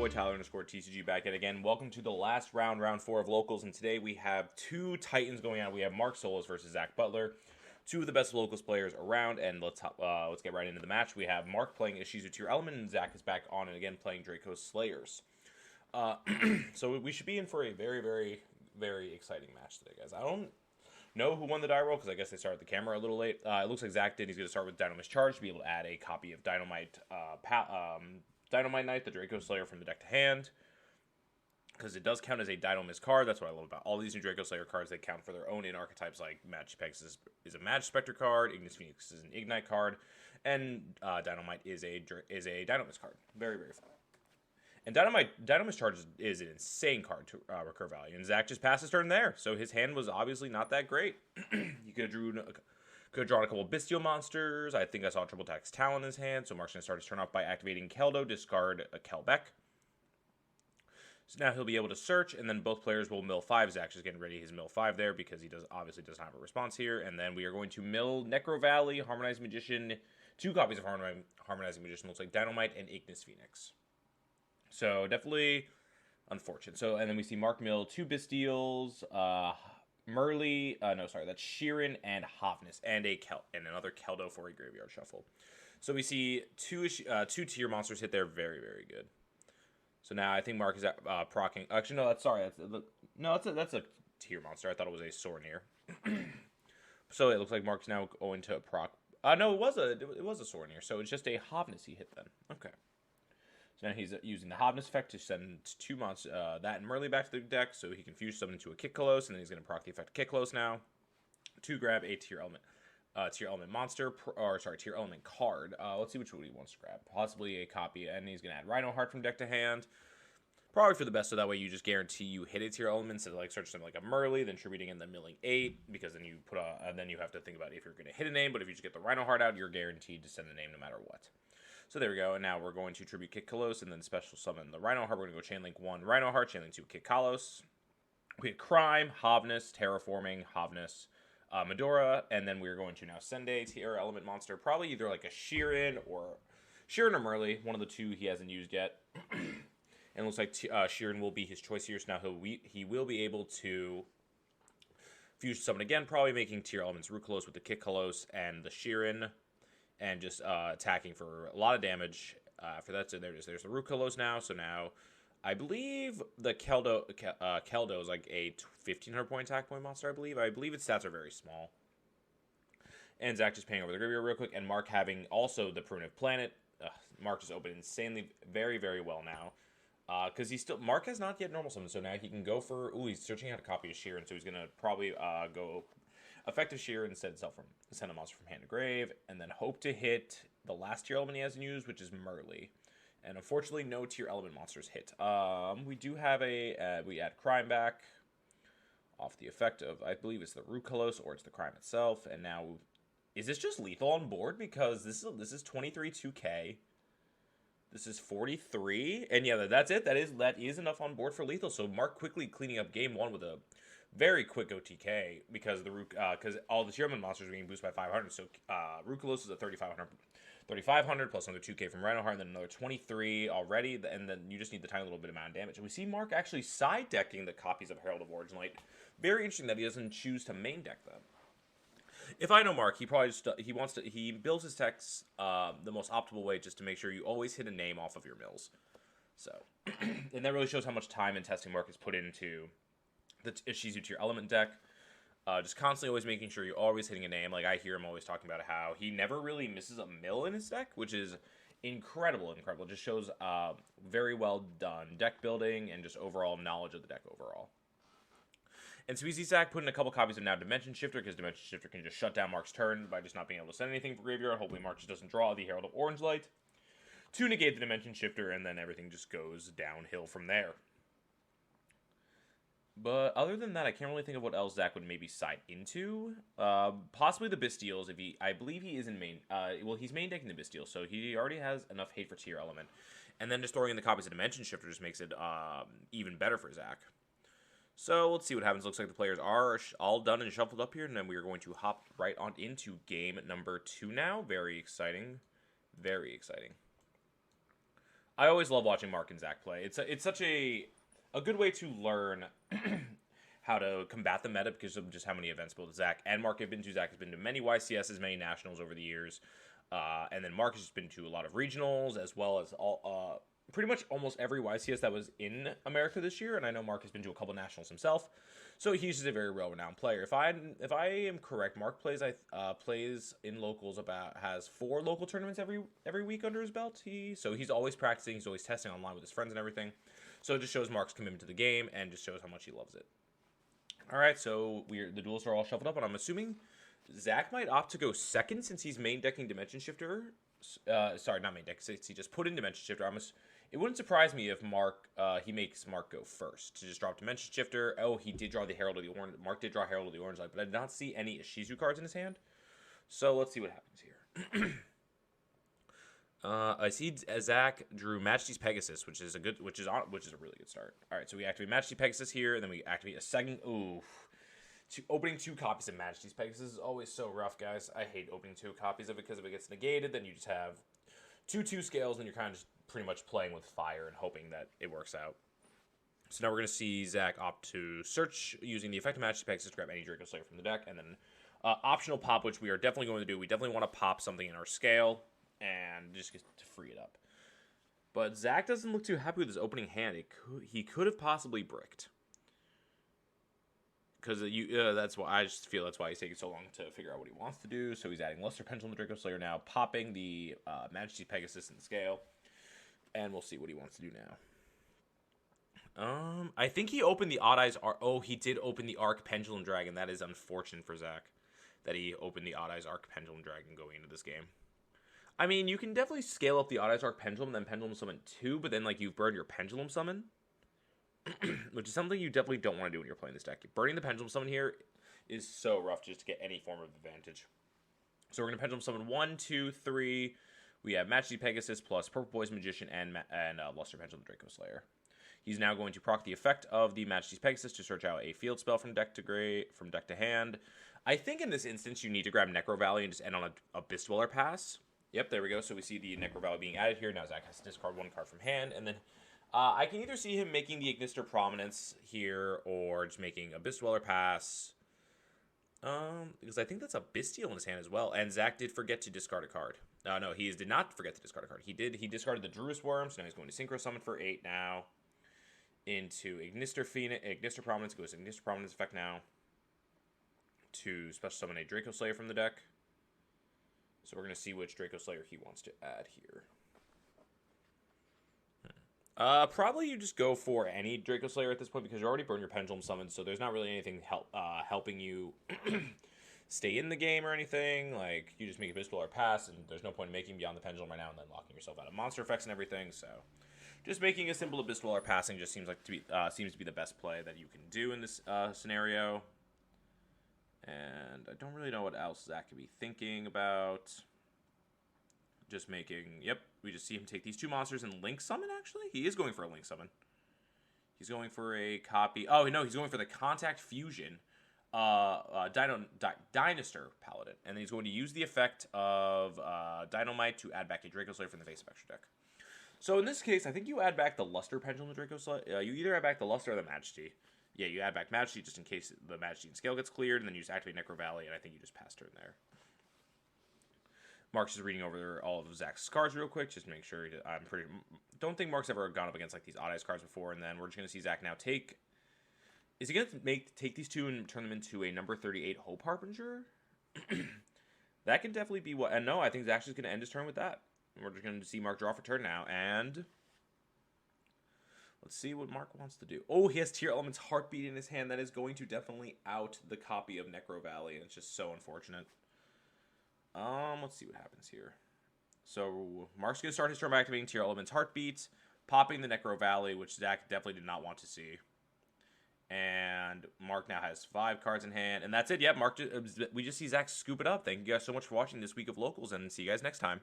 boy Tyler_TCG back yet again. Welcome to the last round, round 4 of locals, and today we have two Titans going on. We have Mark Solis versus Zach Butler, two of the best locals players around, and let's get right into the match. We have Mark playing Ishizu Tearlament, and Zach is back on and again playing Dracoslayers. So we should be in for a very, very, very exciting match today, guys. I don't know who won the die roll because I guess they started the camera a little late. It looks like Zach did. He's going to start with Dynamite's Charge to be able to add a copy of Dynamite Knight, the Dracoslayer from the deck to hand, because it does count as a Dynamite card. That's what I love about all these new Dracoslayer cards. They count for their own in archetypes, like Magic Pegasus is a Magic Spectre card, Ignis Phoenix is an Ignite card, and Dynamite is a Dynamite card. Very, very fun. And Dynamite Charge is an insane card to recur value, and Zach just passed his turn there, so his hand was obviously not that great. He could have drawn a couple of Bestial monsters. I think I saw Triple Tax Talon in his hand, so Mark's going to start his turn off by activating Keldo, discard a Kelbeck. So now he'll be able to search, and then both players will mill 5. Zach's just getting ready his mill 5 there, because he obviously doesn't have a response here. And then we are going to mill Necro Valley, Harmonizing Magician, 2 copies of Harmonizing Magician, looks like Dynamite, and Ignis Phoenix. So definitely unfortunate. So, and then we see Mark mill 2 Bestials, that's Sheeran and Hofness, and another Keldo for a graveyard shuffle. So we see two tier monsters hit there, very, very good. So now I think Mark is procking. Actually, no, that's a tier monster. I thought it was a Sorneer. So it looks like Mark's now going to proc. No, it was a Sorneer. So it's just a Hofness he hit then. Okay. So now he's using the Hobness effect to send 2 monsters, that and Merly back to the deck, so he can fuse summon into a Kitkalos, and then he's going to proc the effect Kitkalos now to grab a Tier Element monster, Tier Element card. Let's see which one he wants to grab. Possibly a copy, and he's going to add Rhino Heart from deck to hand. Probably for the best, so that way you just guarantee you hit a Tier Element instead of like search something like a Merly, then tributing and then milling 8, because then you then you have to think about if you're going to hit a name, but if you just get the Rhino Heart out, you're guaranteed to send a name no matter what. So there we go, and now we're going to tribute Kitkalos and then special summon the Rhino Heart. We're going to go Chainlink 1 Rhino Heart, Chainlink 2 Kitkalos. We had Crime, Hobness, Terraforming, Hobness, Medora, and then we're going to now send a Tier Element monster, probably either like a Sheeran or Merly, one of the two he hasn't used yet. And it looks like Sheeran will be his choice here, so now he will be able to fuse summon again, probably making Tier Elements Rukalos with the Kitkalos and the Sheeran, and just attacking for a lot of damage. After that, so there's the Rukalos now. So now, I believe the Keldo is like a 1,500 point attack point monster. I believe its stats are very small. And Zach just paying over the graveyard real quick, and Mark having also the Primitive Planet. Mark just opened insanely, very, very well now. Because Mark has not yet normal summon, so now he can go for. He's searching out a copy of Sheeran, so he's gonna probably go effective Sheer instead send a monster from hand to grave, and then hope to hit the last tier element he hasn't used, which is Merly. And unfortunately, no tier element monsters hit. We do have we add Crime back off the effect of, I believe it's the Rukalos or it's the Crime itself. And now, is this just lethal on board? Because this is 23 2K. This is 43, and yeah, that's it. That is enough on board for lethal. So Mark quickly cleaning up game 1 with a very quick OTK because all the Tearlament monsters are being boosted by 500. So Rukalos is at 3,500 plus another 2K from Rhino Heart, and then another 23 already, and then you just need the tiny little bit amount of damage. And we see Mark actually side decking the copies of Herald of Origin Light. Very interesting that he doesn't choose to main deck them. If I know Mark, he probably he builds his decks the most optimal way, just to make sure you always hit a name off of your mills. So, and that really shows how much time and testing Mark has put into the Ishizu Tier Element deck. Just constantly always making sure you're always hitting a name. Like I hear him always talking about how he never really misses a mill in his deck, which is incredible. It just shows very well done deck building and just overall knowledge of the deck overall. And so we see Zach put in a couple copies of now Dimension Shifter, because Dimension Shifter can just shut down Mark's turn by just not being able to send anything for graveyard. Hopefully Mark just doesn't draw the Herald of Orange Light to negate the Dimension Shifter, and then everything just goes downhill from there. But other than that, I can't really think of what else Zach would maybe side into. Possibly the Bestials, I believe he is in main. He's main decking the Bestials, so he already has enough hate for Tier Element. And then just throwing in the copies of Dimension Shifter just makes it even better for Zach. So let's see what happens. Looks like the players are all done and shuffled up here, and then we are going to hop right on into game number 2 now. Very exciting. Very exciting. I always love watching Mark and Zach play. It's such a good way to learn how to combat the meta because of just how many events both Zach and Mark have been to. Zach has been to many YCSs, many nationals over the years, and then Mark has just been to a lot of regionals as well as all pretty much almost every YCS that was in America this year. And I know Mark has been to a couple nationals himself, so he's just a very well-renowned player. If I am correct, Mark plays in locals has 4 local tournaments every week under his belt. So he's always practicing, he's always testing online with his friends and everything. So it just shows Mark's commitment to the game and just shows how much he loves it. All right, so the duels are all shuffled up, and I'm assuming Zach might opt to go second since he's main decking Dimension Shifter. Sorry, not main deck. Since he just put in Dimension Shifter. It wouldn't surprise me if he makes Mark go first to just drop Dimension Shifter. Oh, he did draw the Herald of the Orange. Mark did draw Herald of the Orange Light, but I did not see any Ishizu cards in his hand. So let's see what happens here. I see Zach drew Majesty's Pegasus, which is a really good start. All right, so we activate Majesty's Pegasus here, and then we activate a second. Ooh, opening 2 copies of Majesty's Pegasus is always so rough, guys. I hate opening 2 copies of it because if it gets negated, then you just have 2/2 scales, and you're kind of just pretty much playing with fire and hoping that it works out. So now we're going to see Zach opt to search using the effect of Majesty's Pegasus to grab any Dracoslayer from the deck, and then optional pop, which we are definitely going to do. We definitely want to pop something in our scale and just get to free it up. But Zach doesn't look too happy with his opening hand. He could have possibly bricked. Because that's why I just feel that's why he's taking so long to figure out what he wants to do. So he's adding Luster Pendulum to Dracoslayer now, popping the Majesty's Pegasus in the scale. And we'll see what he wants to do now. I think he opened the Odd Eyes Arc. Oh, he did open the Arc Pendulum Dragon. That is unfortunate for Zach that he opened the Odd Eyes Arc Pendulum Dragon going into this game. I mean, you can definitely scale up the Odd Eyes Arc Pendulum, then Pendulum Summon 2, but then, like, you've burned your Pendulum Summon, which is something you definitely don't want to do when you're playing this deck. Burning the Pendulum Summon here is so rough just to get any form of advantage. So we're going to Pendulum Summon 1, 2, 3. We have Majesty Pegasus plus Purple Poison Magician and Luster Pendulum Dracoslayer. He's now going to proc the effect of the Majesty's Pegasus to search out a field spell from deck to hand. I think in this instance you need to grab Necro Valley and just end on a Abyss Dweller pass. Yep, there we go. So we see the Necro Valley being added here. Now Zach has to discard 1 card from hand. And then I can either see him making the Ignister Prominence here or just making Abyss Dweller pass. Because I think that's a Bestial in his hand as well. And Zach did forget to discard a card. No, he did not forget to discard a card. He discarded the Druid's Worm, so now he's going to Synchro Summon for 8 now. Into Ignister Prominence, goes Ignister Prominence effect now. To Special Summon a Dracoslayer from the deck. So we're going to see which Dracoslayer he wants to add here. Probably you just go for any Dracoslayer at this point because you already burned your Pendulum Summon, so there's not really anything helping you stay in the game or anything. Like, you just make a Abyss Dweller pass, and there's no point in making Beyond the Pendulum right now and then locking yourself out of monster effects and everything, so just making a simple Abyss Dweller passing just seems to be the best play that you can do in this scenario. And I don't really know what else Zach could be thinking about. Just making... Yep, we just see him take these 2 monsters and Link Summon, actually? He is going for a Link Summon. He's going for a copy... Oh, no, he's going for the Contact Fusion Dinosaur Paladin. And then he's going to use the effect of Dynamite to add back a Dracoslayer from the face of extra deck. So in this case, I think you add back the Luster Pendulum to Dracoslayer. You either add back the Luster or the Majesty. Yeah, you add back Majesty just in case the Majesty and Scale gets cleared, and then you just activate Necro Valley, and I think you just pass turn there. Mark's just reading over all of Zach's cards real quick, just to make sure. Don't think Mark's ever gone up against like these Odd Eyes cards before, and then we're just going to see Zach now take... Is he going to take these 2 and turn them into a number 38 Hope Harbinger? That can definitely be what... And no, I think Zach's just going to end his turn with that. We're just going to see Mark draw for turn now, and... Let's see what Mark wants to do. Oh, he has Tearlament's Heartbeat in his hand. That is going to definitely out the copy of Necro Valley, and it's just so unfortunate. Let's see what happens here. So, Mark's going to start his turn by activating Tearlament's Heartbeat, popping the Necro Valley, which Zach definitely did not want to see. And Mark now has 5 cards in hand, and that's it. Yep, we just see Zach scoop it up. Thank you guys so much for watching this week of Locals, and see you guys next time.